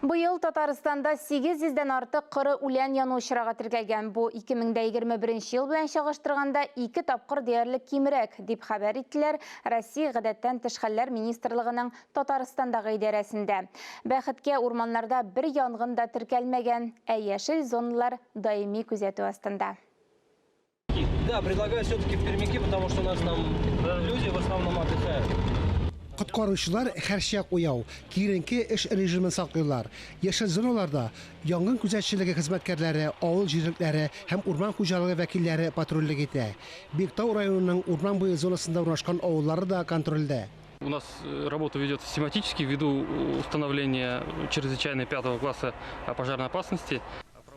Быйыл Татарстанда 800-ден артык кыры үлән яну очрагы теркәлгән. Бу 2021 ел белән чагыштырганда 2 тапкыр диярлек кимрәк, дип хәбәр иттеләр Россия гадәттән тыш хәлләр министрлыгының Татарстандагы идарәсендә. Бәхеткә, урманнарда бер янгын да теркәлмәгән, ә яшел зоналар даими күзәтү астында. Да, предлагаю все-таки в Пермяки, потому что у нас там люди в основном отдыхают. Құтқарушылар хәршәк уяу, киренке эш режимын саклыйлар. Яшел зоналарда янгын күзәтчелеге хезмәткәрләре, авыл җирлекләре һәм урман хуҗалыгы вәкилләре патрульлек итә. Биектау районының урман буе зонасында урнашкан авыллары да контрольдә. У нас работа ведется систематически ввиду установления чрезвычайной 5 класса пожарной опасности.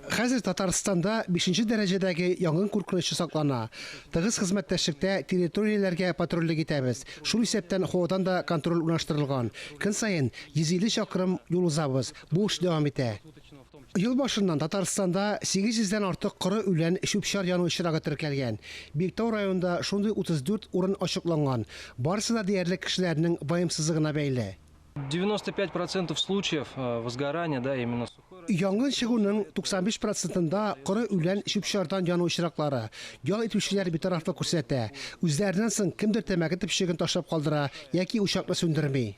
Хәзер Татарстанда 5-нче дәрәҗәдәге янгын куркынычы саклана. Тыгыз хезмәттәшлектә территорияләргә патрульлек итәбез. Шул исәптән һавадан да контроль урнаштырылган. Көн саен 150 чакрым юл узабыз. Бу эш дәвам итә. Ел башыннан Татарстанда 800-дән артык кыры үлән чүп-чар яну очрагы теркәлгән. Биектау районында шундый 34 урын ачыкланган. Барысы да диярлек кешеләрнең ваемсызлыгына бәйле. 95% случаев возгорания, да, именно сухой. Янгын чыгуның 95%-ында кыры үлән чүп-чардан яну очраклары. Ял итүчеләр битарафлык күрсәтә. Үзләреннән соң кемдер тәмәке типшеген ташлап калдыра яки учакны сүндерми.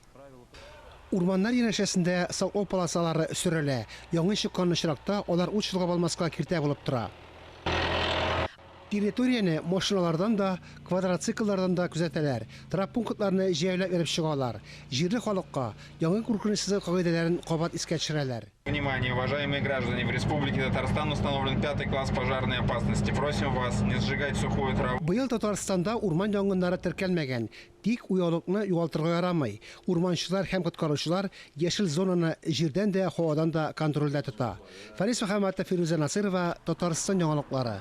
Урманнар янәшәсендә саклау полосалары сөрелә. Янгын чыккан очракта алар ут чылгап алмаска киртә булып тора. Территорияны машиналардан да, квадроцикллардан да күзәтәләр. Травмпунктларны җәяүләп берип чыгалар. Җирле халыкка янгын куркынычсыз кагыйдәләрен кабат искә төшерәләр. Внимание, уважаемые граждане, в Республике Татарстан установлен 5 класс пожарной опасности. Просим вас не сжигать сухую траву. Быел Татарстанда урман янгыннары теркәлмәгән. Тик уялыкны югалтырга ярамый. Урманчылар һәм коткаручылар яшел зонаны җирдән дә, һавадан да контрольдә тота. Фарис Мөхәммәтов, Фируза Насырова, Татарстан яңалыклары.